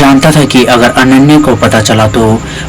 जानता था कि अगर अनन्या को पता चला तो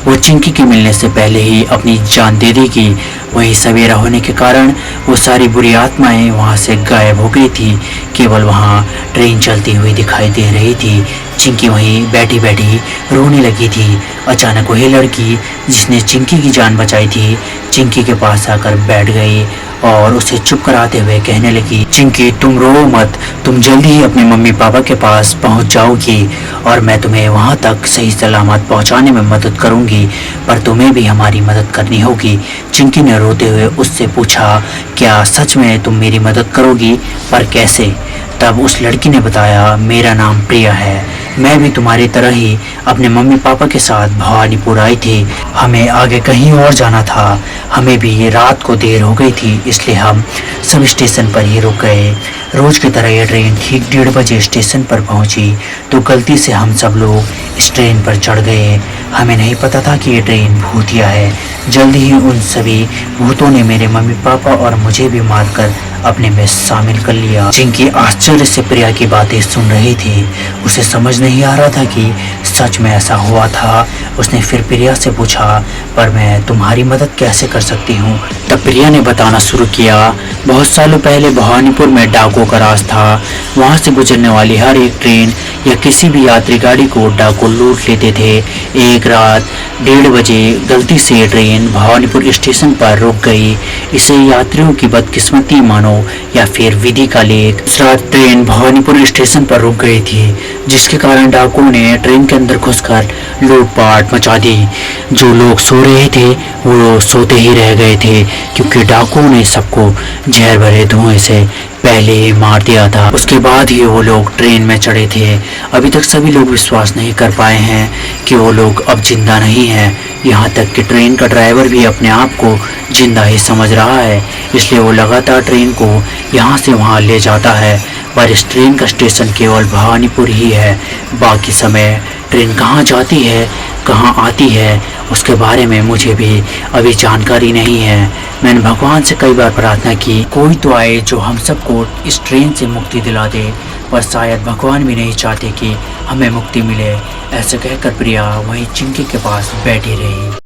वो चिंकी के मिलने से पहले ही अपनी जान दे देगी। वहीं सवेरा होने के कारण वो सारी बुरी आत्माएं वहां से गायब हो गई थी। केवल वहां ट्रेन चलती हुई दिखाई दे रही थी। चिंकी वहीं बैठी बैठी रोने लगी थी। अचानक वही लड़की जिसने चिंकी की जान बचाई थी चिंकी के पास आकर बैठ गई और उसे चुप कराते हुए कहने लगी, चिंकी तुम रो मत, तुम जल्दी ही अपने मम्मी पापा के पास पहुंच जाओगी और मैं तुम्हें वहां तक सही सलामत पहुंचाने में मदद करूंगी, पर तुम्हें भी हमारी मदद करनी होगी। चिंकी ने रोते हुए उससे पूछा, क्या सच में तुम मेरी मदद करोगी, पर कैसे? तब उस लड़की ने बताया, मेरा नाम प्रिया है, मैं भी तुम्हारी तरह ही अपने मम्मी पापा के साथ भवानीपुर आई थी। हमें आगे कहीं और जाना था, हमें भी रात को देर हो गई थी, इसलिए हम सब स्टेशन पर ही रुक गए। रोज की तरह यह ट्रेन ठीक 1:30 बजे स्टेशन पर पहुंची तो गलती से हम सब लोग इस ट्रेन पर चढ़ गए। हमें नहीं पता था कि ये ट्रेन भूतिया है। जल्दी ही उन सभी भूतों ने मेरे मम्मी पापा और मुझे भी मारकर अपने में शामिल कर लिया। चिंकी आश्चर्य से प्रिया की बातें सुन रही थी। उसे समझ नहीं आ रहा था कि सच में ऐसा हुआ था। उसने फिर प्रिया से पूछा, पर मैं तुम्हारी मदद कैसे कर सकती हूँ? तब प्रिया ने बताना शुरू किया, बहुत सालों पहले भवानीपुर में डाकुओं का राज था। वहाँ से गुजरने वाली हर एक ट्रेन या किसी भी यात्री गाड़ी को डाकू लूट लेते थे। एक रात 1:30 बजे गलती से ट्रेन भवानीपुर स्टेशन पर रुक गई। इसे यात्रियों की बदकिस्मती मानो या फिर विधि का लेख। उस रात ट्रेन भवानीपुर स्टेशन पर रुक गई थी, जिसके कारण डाकुओं ने ट्रेन के अंदर घुसकर लूटपाट मचा दी। जो लोग सो रहे थे वो सोते ही रह गए थे, क्योंकि डाकुओं ने सबको जहर भरे धुएं से पहले ही मार दिया था। उसके बाद ही वो लोग ट्रेन में चढ़े थे। अभी तक सभी लोग विश्वास नहीं कर पाए हैं कि वो लोग अब जिंदा नहीं हैं। यहाँ तक कि ट्रेन का ड्राइवर भी अपने आप को जिंदा ही समझ रहा है, इसलिए वो लगातार ट्रेन को यहाँ से वहाँ ले जाता है। पर इस ट्रेन का स्टेशन केवल भवानीपुर ही है। बाकी समय ट्रेन कहाँ जाती है, कहाँ आती है, उसके बारे में मुझे भी अभी जानकारी नहीं है। मैंने भगवान से कई बार प्रार्थना की, कोई तो आए जो हम सबको इस ट्रेन से मुक्ति दिला दे, पर शायद भगवान भी नहीं चाहते कि हमें मुक्ति मिले। ऐसे कहकर प्रिया वहीं चिंकी के पास बैठी रही।